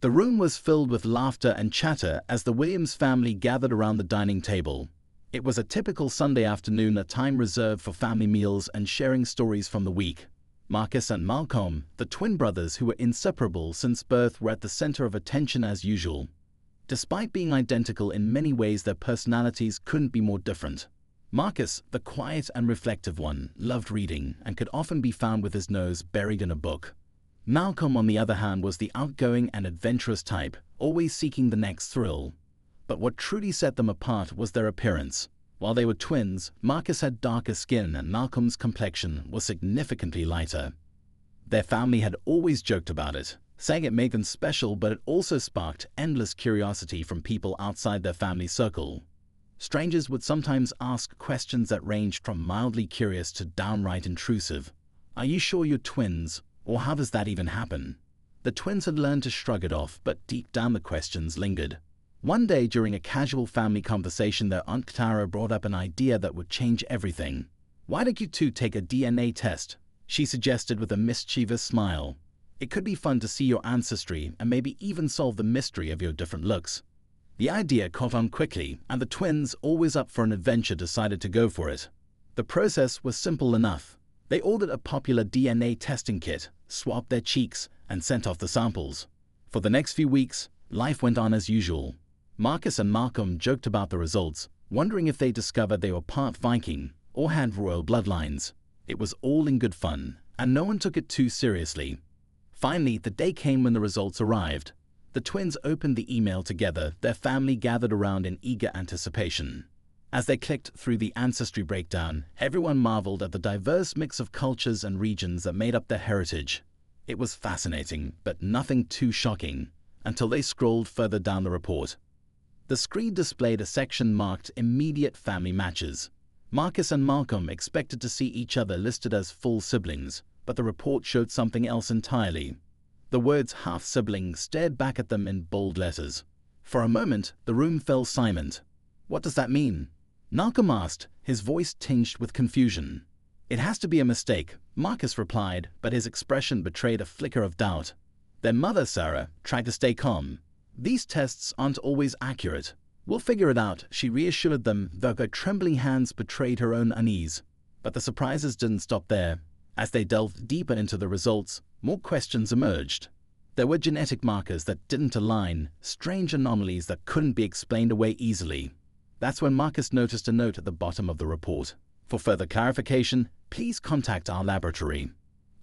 The room was filled with laughter and chatter as the Williams family gathered around the dining table. It was a typical Sunday afternoon, a time reserved for family meals and sharing stories from the week. Marcus and Malcolm, the twin brothers who were inseparable since birth, were at the center of attention as usual. Despite being identical in many ways, their personalities couldn't be more different. Marcus, the quiet and reflective one, loved reading and could often be found with his nose buried in a book. Malcolm, on the other hand, was the outgoing and adventurous type, always seeking the next thrill. But what truly set them apart was their appearance. While they were twins, Marcus had darker skin and Malcolm's complexion was significantly lighter. Their family had always joked about it, saying it made them special, but it also sparked endless curiosity from people outside their family circle. Strangers would sometimes ask questions that ranged from mildly curious to downright intrusive. "Are you sure you're twins? Or how does that even happen?" The twins had learned to shrug it off, but deep down the questions lingered. One day, during a casual family conversation, their Aunt Tara brought up an idea that would change everything. "Why don't you two take a DNA test?" she suggested with a mischievous smile. "It could be fun to see your ancestry and maybe even solve the mystery of your different looks." The idea caught on quickly, and the twins, always up for an adventure, decided to go for it. The process was simple enough. They ordered a popular DNA testing kit, swabbed their cheeks, and sent off the samples. For the next few weeks, life went on as usual. Marcus and Malcolm joked about the results, wondering if they discovered they were part Viking or had royal bloodlines. It was all in good fun, and no one took it too seriously. Finally, the day came when the results arrived. The twins opened the email together, their family gathered around in eager anticipation. As they clicked through the ancestry breakdown, everyone marveled at the diverse mix of cultures and regions that made up their heritage. It was fascinating, but nothing too shocking, until they scrolled further down the report. The screen displayed a section marked immediate family matches. Marcus and Malcolm expected to see each other listed as full siblings, but the report showed something else entirely. The words half-sibling stared back at them in bold letters. For a moment, the room fell silent. "What does that mean?" Malcolm asked, his voice tinged with confusion. "It has to be a mistake," Marcus replied, but his expression betrayed a flicker of doubt. Their mother, Sarah, tried to stay calm. "These tests aren't always accurate. We'll figure it out," she reassured them, though her trembling hands betrayed her own unease. But the surprises didn't stop there. As they delved deeper into the results, more questions emerged. There were genetic markers that didn't align, strange anomalies that couldn't be explained away easily. That's when Marcus noticed a note at the bottom of the report. "For further clarification, please contact our laboratory."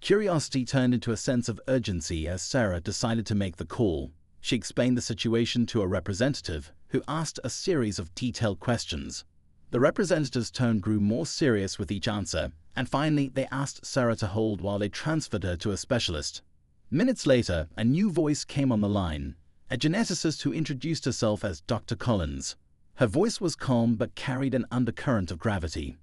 Curiosity turned into a sense of urgency as Sarah decided to make the call. She explained the situation to a representative, who asked a series of detailed questions. The representative's tone grew more serious with each answer, and finally they asked Sarah to hold while they transferred her to a specialist. Minutes later, a new voice came on the line, a geneticist who introduced herself as Dr. Collins. Her voice was calm but carried an undercurrent of gravity.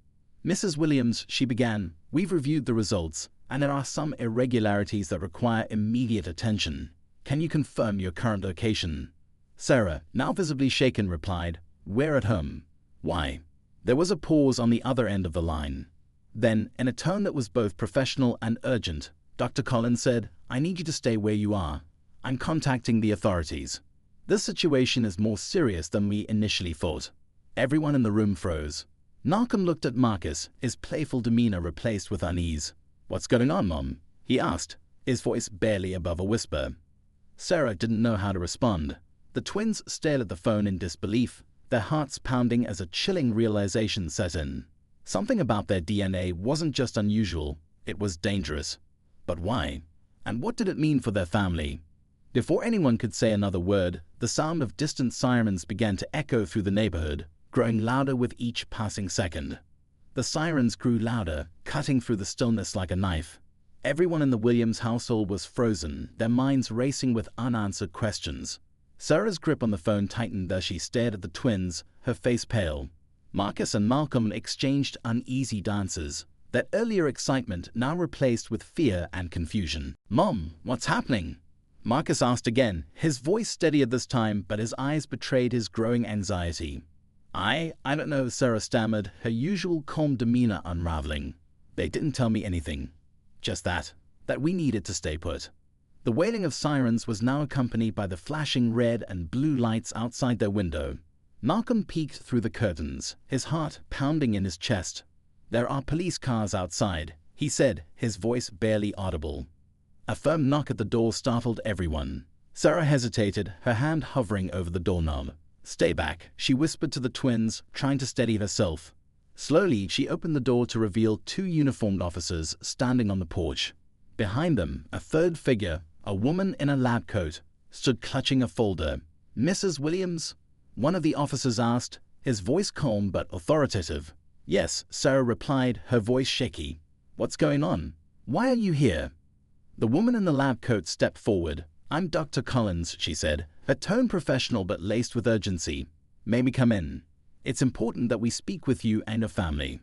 "Mrs. Williams," she began, "we've reviewed the results, and there are some irregularities that require immediate attention. Can you confirm your current location?" Sarah, now visibly shaken, replied, "We're at home." "Why?" There was a pause on the other end of the line. Then, in a tone that was both professional and urgent, Dr. Collins said, "I need you to stay where you are. I'm contacting the authorities. This situation is more serious than we initially thought." Everyone in the room froze. Malcolm looked at Marcus, his playful demeanor replaced with unease. "What's going on, Mom?" he asked, his voice barely above a whisper. Sarah didn't know how to respond. The twins stared at the phone in disbelief, their hearts pounding as a chilling realization set in. Something about their DNA wasn't just unusual, it was dangerous. But why? And what did it mean for their family? Before anyone could say another word, the sound of distant sirens began to echo through the neighborhood, growing louder with each passing second. The sirens grew louder, cutting through the stillness like a knife. Everyone in the Williams household was frozen, their minds racing with unanswered questions. Sarah's grip on the phone tightened as she stared at the twins, her face pale. Marcus and Malcolm exchanged uneasy glances, their earlier excitement now replaced with fear and confusion. "Mom, what's happening?" Marcus asked again, his voice steadier this time, but his eyes betrayed his growing anxiety. I don't know," Sarah stammered, her usual calm demeanor unraveling. "They didn't tell me anything. Just that we needed to stay put." The wailing of sirens was now accompanied by the flashing red and blue lights outside their window. Malcolm peeked through the curtains, his heart pounding in his chest. "There are police cars outside," he said, his voice barely audible. A firm knock at the door startled everyone. Sarah hesitated, her hand hovering over the doorknob. "Stay back," she whispered to the twins, trying to steady herself. Slowly, she opened the door to reveal two uniformed officers standing on the porch. Behind them, a third figure, a woman in a lab coat, stood clutching a folder. "Mrs. Williams?" one of the officers asked, his voice calm but authoritative. "Yes," Sarah replied, her voice shaky. "What's going on? Why are you here?" The woman in the lab coat stepped forward. "I'm Dr. Collins," she said, her tone professional but laced with urgency. "May we come in? It's important that we speak with you and your family."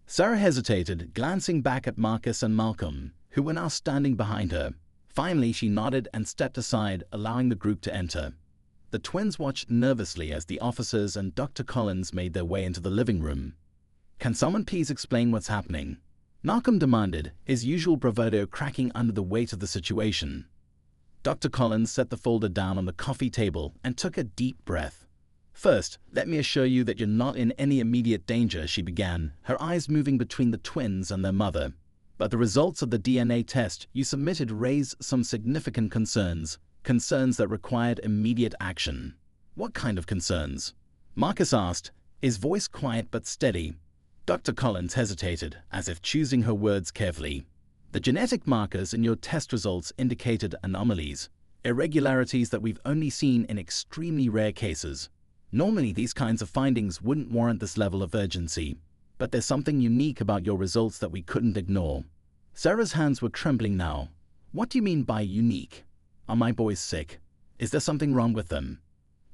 Sarah hesitated, glancing back at Marcus and Malcolm, who were now standing behind her. Finally, she nodded and stepped aside, allowing the group to enter. The twins watched nervously as the officers and Dr. Collins made their way into the living room. "Can someone please explain what's happening?" Malcolm demanded, his usual bravado cracking under the weight of the situation. Dr. Collins set the folder down on the coffee table and took a deep breath. "First, let me assure you that you're not in any immediate danger," she began, her eyes moving between the twins and their mother. "But the results of the DNA test you submitted raise some significant concerns that required immediate action." "What kind of concerns?" Marcus asked, his voice quiet but steady. Dr. Collins hesitated, as if choosing her words carefully. "The genetic markers in your test results indicated anomalies, irregularities that we've only seen in extremely rare cases. Normally, these kinds of findings wouldn't warrant this level of urgency, but there's something unique about your results that we couldn't ignore." Sarah's hands were trembling now. "What do you mean by unique? Are my boys sick? Is there something wrong with them?"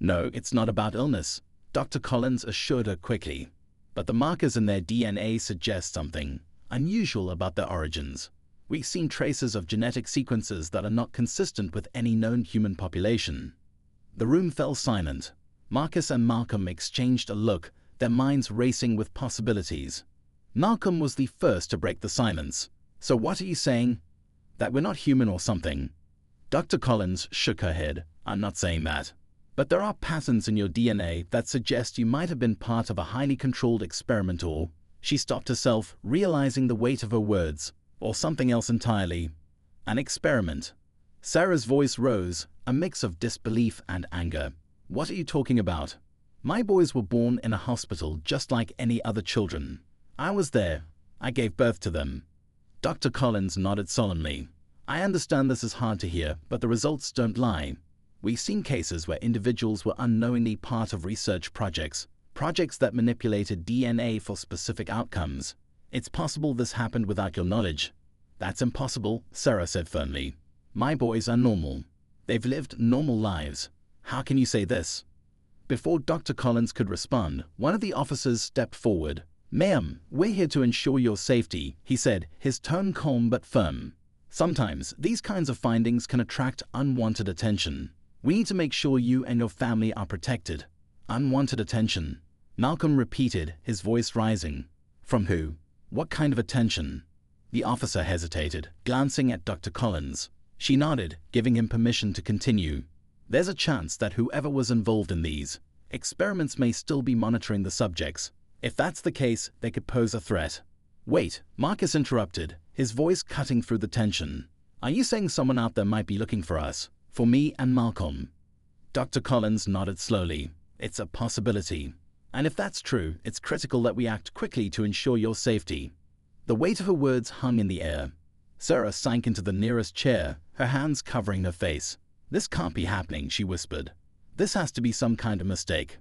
"No, it's not about illness," Dr. Collins assured her quickly. "But the markers in their DNA suggest something unusual about their origins. We've seen traces of genetic sequences that are not consistent with any known human population." The room fell silent. Marcus and Malcolm exchanged a look, their minds racing with possibilities. Malcolm was the first to break the silence. "So what are you saying? That we're not human or something?" Dr. Collins shook her head. "I'm not saying that. But there are patterns in your DNA that suggest you might have been part of a highly controlled experiment or..." She stopped herself, realizing the weight of her words. "Or something else entirely. An experiment." Sarah's voice rose, a mix of disbelief and anger. "What are you talking about? My boys were born in a hospital just like any other children. I was there. I gave birth to them." Dr. Collins nodded solemnly. "I understand this is hard to hear, but the results don't lie. We've seen cases where individuals were unknowingly part of research projects that manipulated DNA for specific outcomes. It's possible this happened without your knowledge." "That's impossible," Sarah said firmly. "My boys are normal. They've lived normal lives. How can you say this?" Before Dr. Collins could respond, one of the officers stepped forward. "Ma'am, we're here to ensure your safety," he said, his tone calm but firm. "Sometimes these kinds of findings can attract unwanted attention. We need to make sure you and your family are protected." "Unwanted attention," Malcolm repeated, his voice rising. "From who? What kind of attention?" The officer hesitated, glancing at Dr. Collins. She nodded, giving him permission to continue. "There's a chance that whoever was involved in these experiments may still be monitoring the subjects. If that's the case, they could pose a threat." "Wait," Marcus interrupted, his voice cutting through the tension. "Are you saying someone out there might be looking for us? For me and Malcolm?" Dr. Collins nodded slowly. "It's a possibility. And if that's true, it's critical that we act quickly to ensure your safety." The weight of her words hung in the air. Sarah sank into the nearest chair, her hands covering her face. "This can't be happening," she whispered. "This has to be some kind of mistake."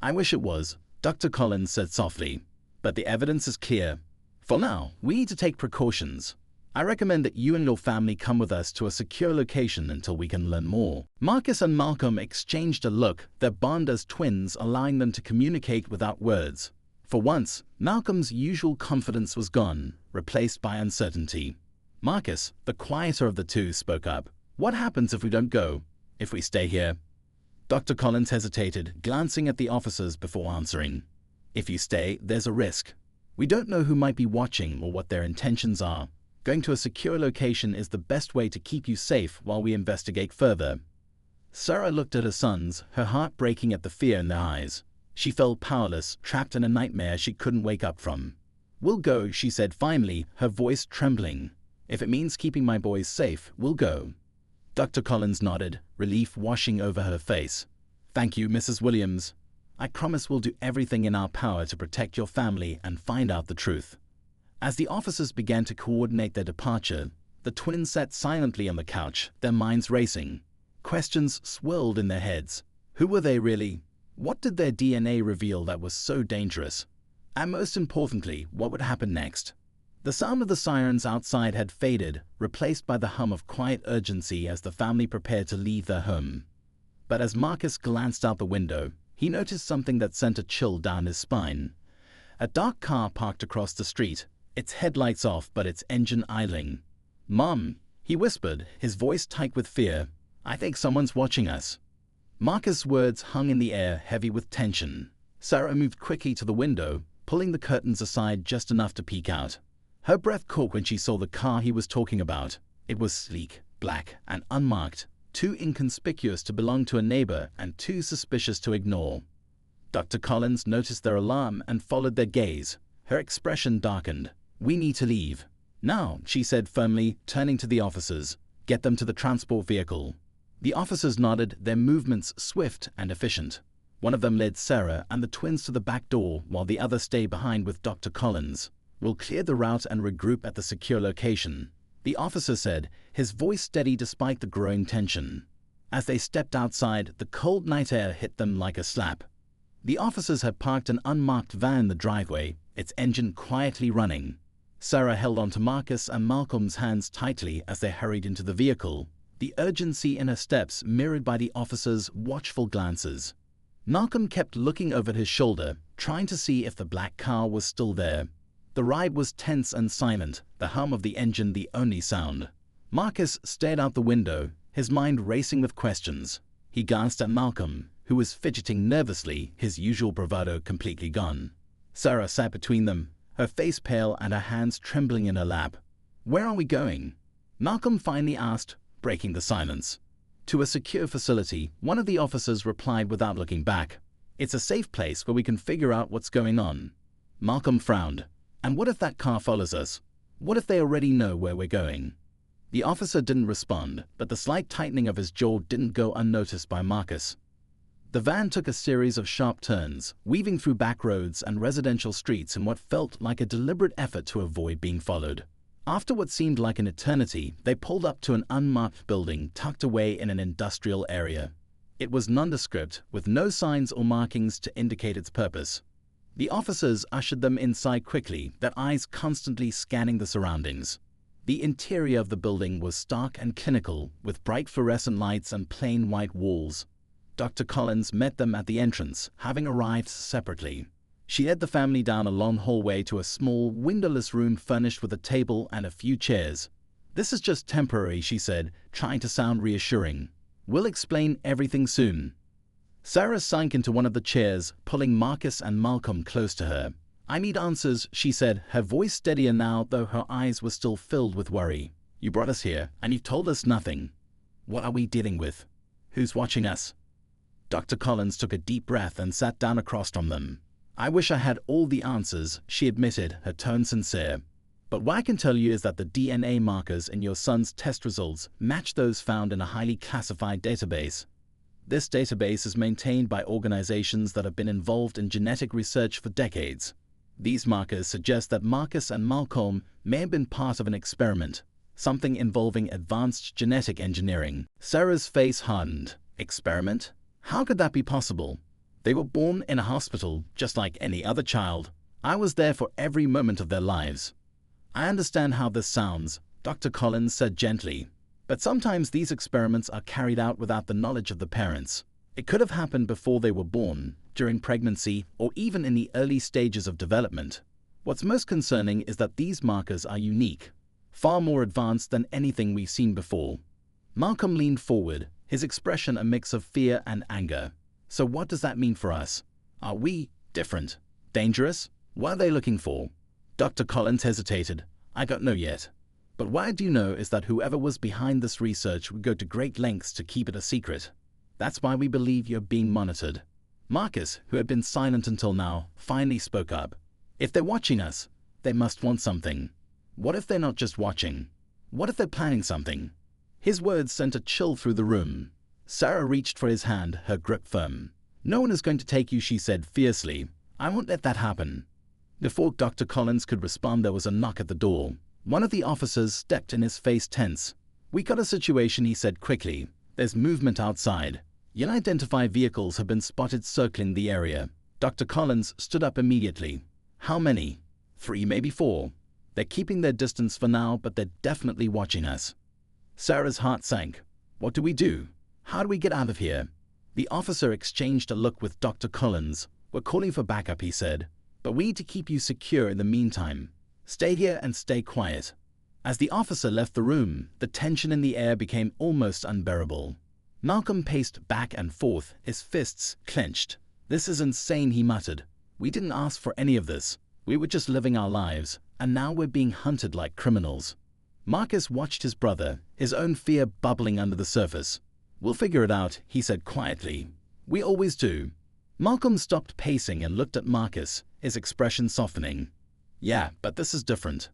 "I wish it was," Dr. Collins said softly. "But the evidence is clear. For now, we need to take precautions. I recommend that you and your family come with us to a secure location until we can learn more." Marcus and Malcolm exchanged a look, their bond as twins allowing them to communicate without words. For once, Malcolm's usual confidence was gone, replaced by uncertainty. Marcus, the quieter of the two, spoke up. "What happens if we don't go? If we stay here?" Dr. Collins hesitated, glancing at the officers before answering. "If you stay, there's a risk. We don't know who might be watching or what their intentions are. Going to a secure location is the best way to keep you safe while we investigate further. Sarah looked at her sons, her heart breaking at the fear in their eyes. She felt powerless, trapped in a nightmare she couldn't wake up from. "We'll go," she said finally, her voice trembling. "If it means keeping my boys safe, we'll go." Dr. Collins nodded, relief washing over her face. "Thank you, Mrs. Williams. I promise we'll do everything in our power to protect your family and find out the truth." As the officers began to coordinate their departure, the twins sat silently on the couch, their minds racing. Questions swirled in their heads. Who were they really? What did their DNA reveal that was so dangerous? And most importantly, what would happen next? The sound of the sirens outside had faded, replaced by the hum of quiet urgency as the family prepared to leave their home. But as Marcus glanced out the window, he noticed something that sent a chill down his spine. A dark car parked across the street, its headlights off but its engine idling. "Mom," he whispered, his voice tight with fear, "I think someone's watching us." Marcus' words hung in the air, heavy with tension. Sarah moved quickly to the window, pulling the curtains aside just enough to peek out. Her breath caught when she saw the car he was talking about. It was sleek, black, and unmarked, too inconspicuous to belong to a neighbor and too suspicious to ignore. Dr. Collins noticed their alarm and followed their gaze. Her expression darkened. "We need to leave. Now," she said firmly, turning to the officers. "Get them to the transport vehicle." The officers nodded, their movements swift and efficient. One of them led Sarah and the twins to the back door while the other stayed behind with Dr. Collins. "We'll clear the route and regroup at the secure location," the officer said, his voice steady despite the growing tension. As they stepped outside, the cold night air hit them like a slap. The officers had parked an unmarked van in the driveway, its engine quietly running. Sarah held onto Marcus and Malcolm's hands tightly as they hurried into the vehicle, the urgency in her steps mirrored by the officers' watchful glances. Malcolm kept looking over his shoulder, trying to see if the black car was still there. The ride was tense and silent, the hum of the engine the only sound. Marcus stared out the window, his mind racing with questions. He glanced at Malcolm, who was fidgeting nervously, his usual bravado completely gone. Sarah sat between them, her face pale and her hands trembling in her lap. "Where are we going?" Malcolm finally asked, breaking the silence. "To a secure facility," one of the officers replied without looking back. "It's a safe place where we can figure out what's going on." Malcolm frowned. "And what if that car follows us? What if they already know where we're going?" The officer didn't respond, but the slight tightening of his jaw didn't go unnoticed by Marcus. The van took a series of sharp turns, weaving through back roads and residential streets in what felt like a deliberate effort to avoid being followed. After what seemed like an eternity, they pulled up to an unmarked building tucked away in an industrial area. It was nondescript, with no signs or markings to indicate its purpose. The officers ushered them inside quickly, their eyes constantly scanning the surroundings. The interior of the building was stark and clinical, with bright fluorescent lights and plain white walls. Dr. Collins met them at the entrance, having arrived separately. She led the family down a long hallway to a small, windowless room furnished with a table and a few chairs. "This is just temporary," she said, trying to sound reassuring. "We'll explain everything soon." Sarah sank into one of the chairs, pulling Marcus and Malcolm close to her. "I need answers," she said, her voice steadier now, though her eyes were still filled with worry. "You brought us here, and you've told us nothing. What are we dealing with? Who's watching us?" Dr. Collins took a deep breath and sat down across from them. "I wish I had all the answers," she admitted, her tone sincere. "But what I can tell you is that the DNA markers in your son's test results match those found in a highly classified database. This database is maintained by organizations that have been involved in genetic research for decades. These markers suggest that Marcus and Malcolm may have been part of an experiment, something involving advanced genetic engineering." Sarah's face hardened. "Experiment? How could that be possible? They were born in a hospital, just like any other child. I was there for every moment of their lives." "I understand how this sounds," Dr. Collins said gently. "But sometimes these experiments are carried out without the knowledge of the parents. It could have happened before they were born, during pregnancy, or even in the early stages of development. What's most concerning is that these markers are unique, far more advanced than anything we've seen before." Malcolm leaned forward, his expression a mix of fear and anger. "So what does that mean for us? Are we different? Dangerous? What are they looking for?" Dr. Collins hesitated. "I don't know yet. But what I do know is that whoever was behind this research would go to great lengths to keep it a secret. That's why we believe you're being monitored." Marcus, who had been silent until now, finally spoke up. "If they're watching us, they must want something. What if they're not just watching? What if they're planning something?" His words sent a chill through the room. Sarah reached for his hand, her grip firm. "No one is going to take you," she said fiercely. "I won't let that happen." Before Dr. Collins could respond, there was a knock at the door. One of the officers stepped in, his face tense. "We got a situation," he said quickly. "There's movement outside. Unidentified vehicles have been spotted circling the area." Dr. Collins stood up immediately. "How many?" "3, maybe 4. They're keeping their distance for now, but they're definitely watching us." Sarah's heart sank. "What do we do? How do we get out of here?" The officer exchanged a look with Dr. Collins. "We're calling for backup," he said. "But we need to keep you secure in the meantime. Stay here and stay quiet." As the officer left the room, the tension in the air became almost unbearable. Malcolm paced back and forth, his fists clenched. "This is insane," he muttered. "We didn't ask for any of this. We were just living our lives, and now we're being hunted like criminals." Marcus watched his brother, his own fear bubbling under the surface. "We'll figure it out," he said quietly. "We always do." Malcolm stopped pacing and looked at Marcus, his expression softening. "Yeah, but this is different.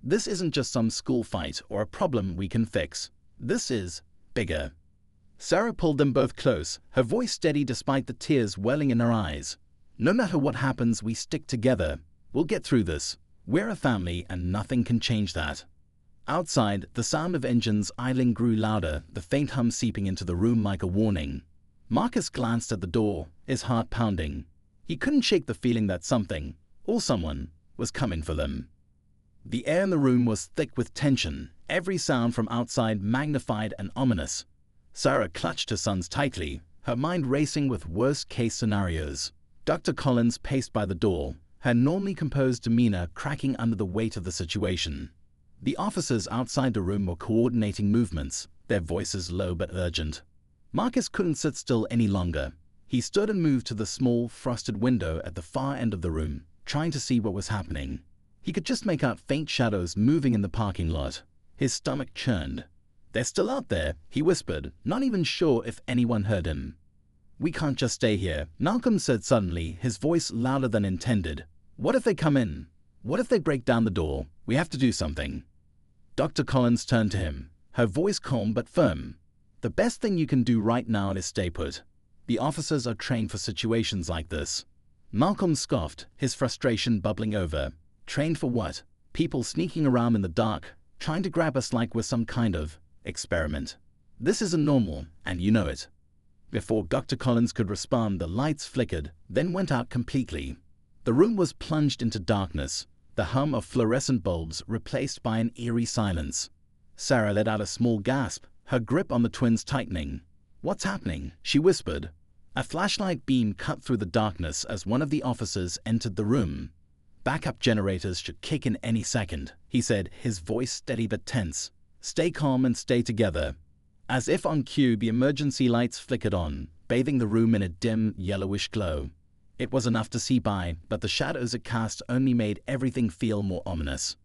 This isn't just some school fight or a problem we can fix. This is bigger." Sarah pulled them both close, her voice steady despite the tears welling in her eyes. "No matter what happens, we stick together. We'll get through this. We're a family and nothing can change that." Outside, the sound of engines idling grew louder, the faint hum seeping into the room like a warning. Marcus glanced at the door, his heart pounding. He couldn't shake the feeling that something, or someone, was coming for them. The air in the room was thick with tension, every sound from outside magnified and ominous. Sarah clutched her sons tightly, her mind racing with worst-case scenarios. Dr. Collins paced by the door, her normally composed demeanor cracking under the weight of the situation. The officers outside the room were coordinating movements, their voices low but urgent. Marcus couldn't sit still any longer. He stood and moved to the small, frosted window at the far end of the room, trying to see what was happening. He could just make out faint shadows moving in the parking lot. His stomach churned. "They're still out there," he whispered, not even sure if anyone heard him. "We can't just stay here," Malcolm said suddenly, his voice louder than intended. "What if they come in? What if they break down the door? We have to do something." Dr. Collins turned to him, her voice calm but firm. "The best thing you can do right now is stay put. The officers are trained for situations like this." Malcolm scoffed, his frustration bubbling over. "Trained for what? People sneaking around in the dark, trying to grab us like we're some kind of experiment. This isn't normal, and you know it." Before Dr. Collins could respond, the lights flickered, then went out completely. The room was plunged into darkness, the hum of fluorescent bulbs replaced by an eerie silence. Sarah let out a small gasp, her grip on the twins tightening. "What's happening?" she whispered. A flashlight beam cut through the darkness as one of the officers entered the room. "Backup generators should kick in any second," he said, his voice steady but tense. "Stay calm and stay together." As if on cue, the emergency lights flickered on, bathing the room in a dim, yellowish glow. It was enough to see by, but the shadows it cast only made everything feel more ominous.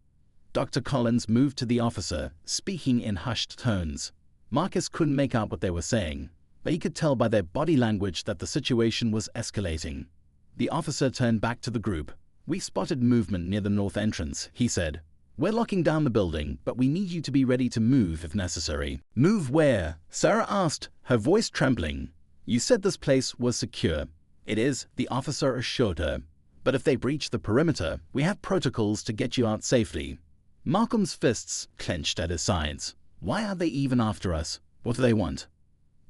Dr. Collins moved to the officer, speaking in hushed tones. Marcus couldn't make out what they were saying, but he could tell by their body language that the situation was escalating. The officer turned back to the group. "We spotted movement near the north entrance," he said. "We're locking down the building, but we need you to be ready to move if necessary." "Move where?" Sarah asked, her voice trembling. "You said this place was secure." "It is," the officer assured her. "But if they breach the perimeter, we have protocols to get you out safely." Malcolm's fists clenched at his sides. "Why are they even after us? What do they want?"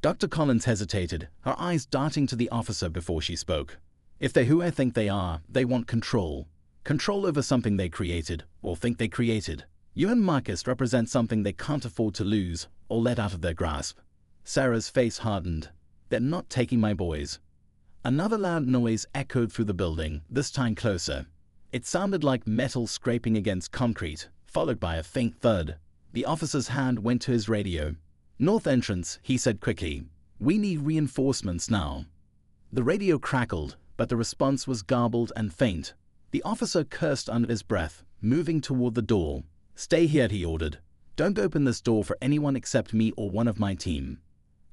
Dr. Collins hesitated, her eyes darting to the officer before she spoke. "If they're who I think they are, they want control. Control over something they created, or think they created. You and Marcus represent something they can't afford to lose, or let out of their grasp." Sarah's face hardened. "They're not taking my boys." Another loud noise echoed through the building, this time closer. It sounded like metal scraping against concrete, followed by a faint thud. The officer's hand went to his radio. "North entrance," he said quickly. "We need reinforcements now." The radio crackled, but the response was garbled and faint. The officer cursed under his breath, moving toward the door. "Stay here," he ordered. Don't open this door for anyone except me or one of my team."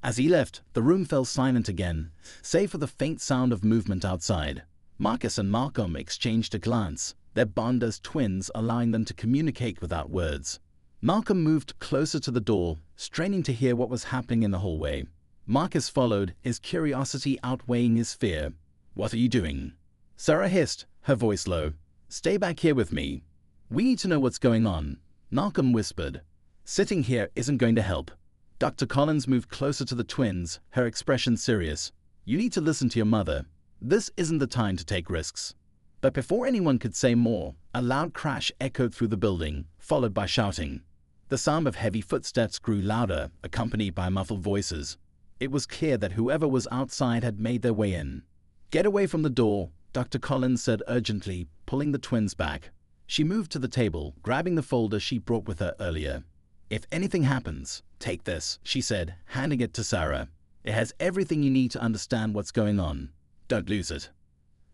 As he left, the room fell silent again, save for the faint sound of movement outside. Marcus and Malcolm exchanged a glance, their bond as twins allowing them to communicate without words. Malcolm moved closer to the door, straining to hear what was happening in the hallway. Marcus followed, his curiosity outweighing his fear. "What are you doing?" Sarah hissed, her voice low. "Stay back here with me. We need to know what's going on," Malcolm whispered. "Sitting here isn't going to help." Dr. Collins moved closer to the twins, her expression serious. "You need to listen to your mother. This isn't the time to take risks." But before anyone could say more, a loud crash echoed through the building, followed by shouting. The sound of heavy footsteps grew louder, accompanied by muffled voices. It was clear that whoever was outside had made their way in. "Get away from the door," Dr. Collins said urgently, pulling the twins back. She moved to the table, grabbing the folder she brought with her earlier. "If anything happens, take this," she said, handing it to Sarah. "It has everything you need to understand what's going on. Don't lose it."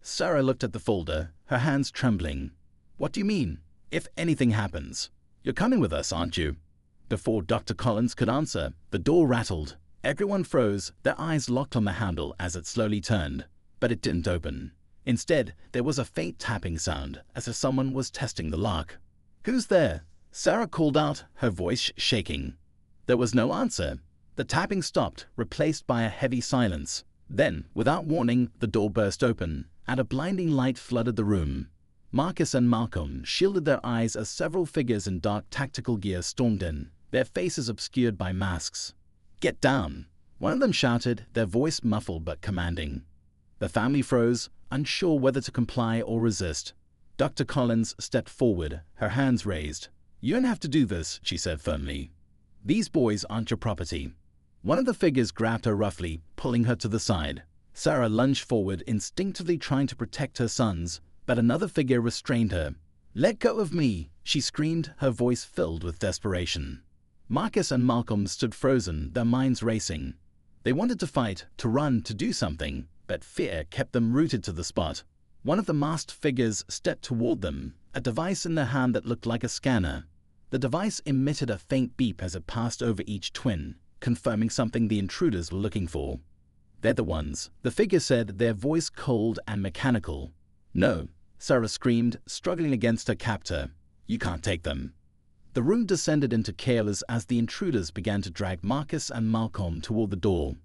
Sarah looked at the folder, her hands trembling. "What do you mean, if anything happens? You're coming with us, aren't you?" Before Dr. Collins could answer, the door rattled. Everyone froze, their eyes locked on the handle as it slowly turned. But it didn't open. Instead, there was a faint tapping sound, as if someone was testing the lock. "Who's there?" Sarah called out, her voice shaking. There was no answer. The tapping stopped, replaced by a heavy silence. Then, without warning, the door burst open, and a blinding light flooded the room. Marcus and Malcolm shielded their eyes as several figures in dark tactical gear stormed in, their faces obscured by masks. "Get down!" one of them shouted, their voice muffled but commanding. The family froze, unsure whether to comply or resist. Dr. Collins stepped forward, her hands raised. "You don't have to do this," she said firmly. "These boys aren't your property." One of the figures grabbed her roughly, pulling her to the side. Sarah lunged forward, instinctively trying to protect her sons, but another figure restrained her. "Let go of me!" she screamed, her voice filled with desperation. Marcus and Malcolm stood frozen, their minds racing. They wanted to fight, to run, to do something, but fear kept them rooted to the spot. One of the masked figures stepped toward them, a device in their hand that looked like a scanner. The device emitted a faint beep as it passed over each twin, confirming something the intruders were looking for. "They're the ones," the figure said, their voice cold and mechanical. "No," Sarah screamed, struggling against her captor. "You can't take them." The room descended into chaos as the intruders began to drag Marcus and Malcolm toward the door.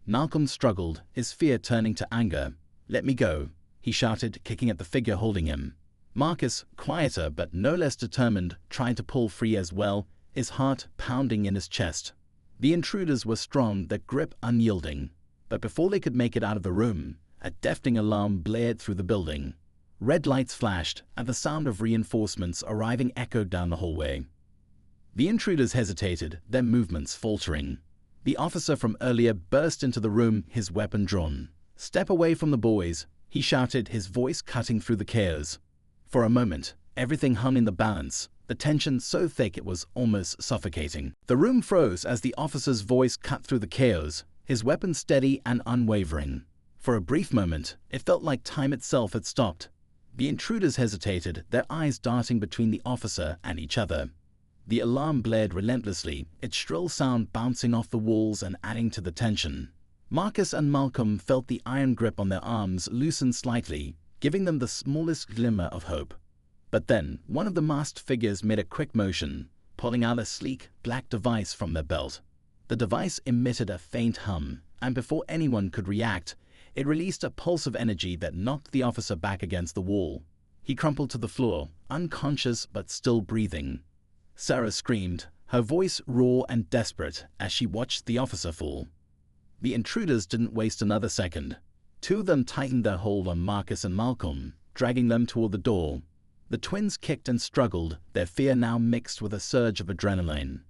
Malcolm struggled, his fear turning to anger. "Let me go," he shouted, kicking at the figure holding him. Marcus, quieter but no less determined, tried to pull free as well, his heart pounding in his chest. The intruders were strong, their grip unyielding. But before they could make it out of the room, a deafening alarm blared through the building. Red lights flashed, and the sound of reinforcements arriving echoed down the hallway. The intruders hesitated, their movements faltering. The officer from earlier burst into the room, his weapon drawn. "Step away from the boys," he shouted, his voice cutting through the chaos. For a moment, everything hung in the balance, the tension so thick it was almost suffocating. The room froze as the officer's voice cut through the chaos, his weapon steady and unwavering. For a brief moment, it felt like time itself had stopped. The intruders hesitated, their eyes darting between the officer and each other. The alarm blared relentlessly, its shrill sound bouncing off the walls and adding to the tension. Marcus and Malcolm felt the iron grip on their arms loosen slightly, giving them the smallest glimmer of hope. But then, one of the masked figures made a quick motion, pulling out a sleek, black device from their belt. The device emitted a faint hum, and before anyone could react, it released a pulse of energy that knocked the officer back against the wall. He crumpled to the floor, unconscious but still breathing. Sarah screamed, her voice raw and desperate as she watched the officer fall. The intruders didn't waste another second. Two of them tightened their hold on Marcus and Malcolm, dragging them toward the door. The twins kicked and struggled, their fear now mixed with a surge of adrenaline.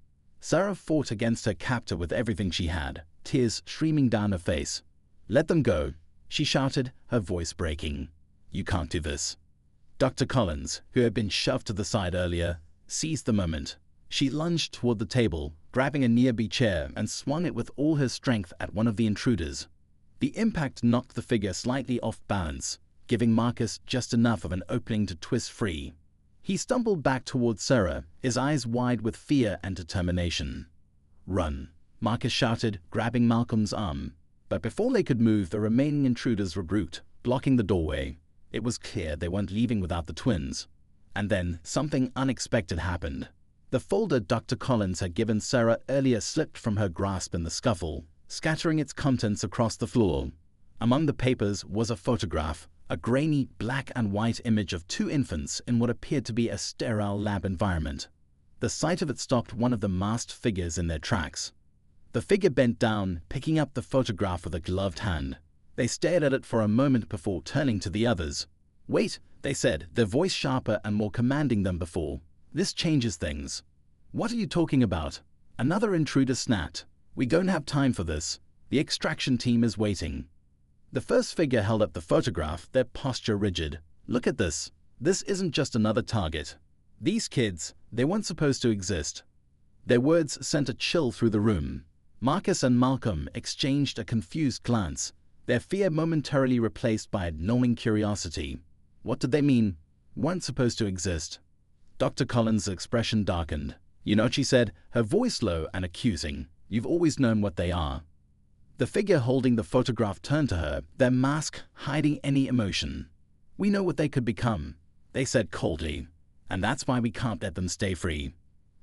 Sarah fought against her captor with everything she had, tears streaming down her face. "Let them go," she shouted, her voice breaking. "You can't do this." Dr. Collins, who had been shoved to the side earlier, seized the moment. She lunged toward the table, grabbing a nearby chair and swung it with all her strength at one of the intruders. The impact knocked the figure slightly off balance, giving Marcus just enough of an opening to twist free. He stumbled back towards Sarah, his eyes wide with fear and determination. "Run," Marcus shouted, grabbing Malcolm's arm. But before they could move, the remaining intruders regrouped, blocking the doorway. It was clear they weren't leaving without the twins. And then something unexpected happened. The folder Dr. Collins had given Sarah earlier slipped from her grasp in the scuffle, scattering its contents across the floor. Among the papers was a photograph, a grainy black and white image of two infants in what appeared to be a sterile lab environment. The sight of it stopped one of the masked figures in their tracks. The figure bent down, picking up the photograph with a gloved hand. They stared at it for a moment before turning to the others. "Wait," they said, their voice sharper and more commanding than before. "This changes things." "What are you talking about?" Another intruder snapped. "We don't have time for this. The extraction team is waiting." The first figure held up the photograph, their posture rigid. "Look at this. This isn't just another target. These kids, they weren't supposed to exist." Their words sent a chill through the room. Marcus and Malcolm exchanged a confused glance, their fear momentarily replaced by a knowing curiosity. What did they mean? "Weren't supposed to exist." Dr. Collins' expression darkened. "You know," she said, her voice low and accusing, "you've always known what they are." The figure holding the photograph turned to her, their mask hiding any emotion. "We know what they could become," they said coldly, "and that's why we can't let them stay free."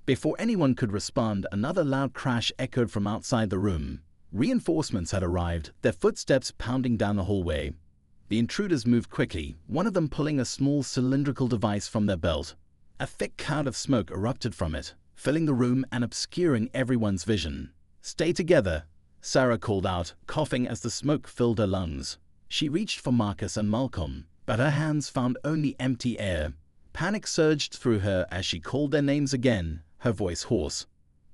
Before anyone could respond, another loud crash echoed from outside the room. Reinforcements had arrived, their footsteps pounding down the hallway. The intruders moved quickly, one of them pulling a small cylindrical device from their belt. A thick cloud of smoke erupted from it, filling the room and obscuring everyone's vision. "Stay together," Sarah called out, coughing as the smoke filled her lungs. She reached for Marcus and Malcolm, but her hands found only empty air. Panic surged through her as she called their names again, her voice hoarse.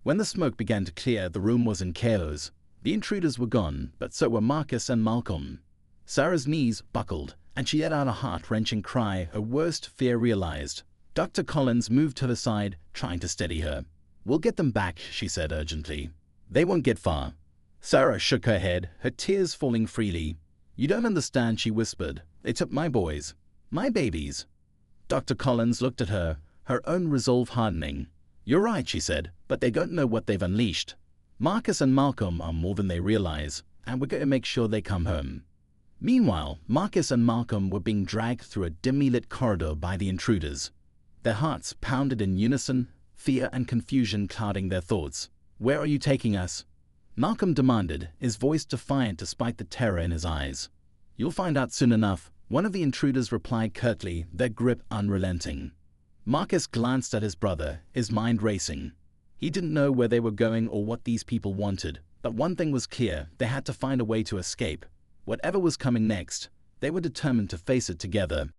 When the smoke began to clear, the room was in chaos. The intruders were gone, but so were Marcus and Malcolm. Sarah's knees buckled, and she let out a heart-wrenching cry, her worst fear realized. Dr. Collins moved to the side, trying to steady her. "We'll get them back," she said urgently. "They won't get far." Sarah shook her head, her tears falling freely. "You don't understand," she whispered. "They took my boys. My babies." Dr. Collins looked at her, her own resolve hardening. "You're right," she said, "but they don't know what they've unleashed. Marcus and Malcolm are more than they realize, and we're going to make sure they come home." Meanwhile, Marcus and Malcolm were being dragged through a dimly lit corridor by the intruders. Their hearts pounded in unison, fear and confusion clouding their thoughts. "Where are you taking us?" Malcolm demanded, his voice defiant despite the terror in his eyes. "You'll find out soon enough," one of the intruders replied curtly, their grip unrelenting. Marcus glanced at his brother, his mind racing. He didn't know where they were going or what these people wanted, but one thing was clear, they had to find a way to escape. Whatever was coming next, they were determined to face it together.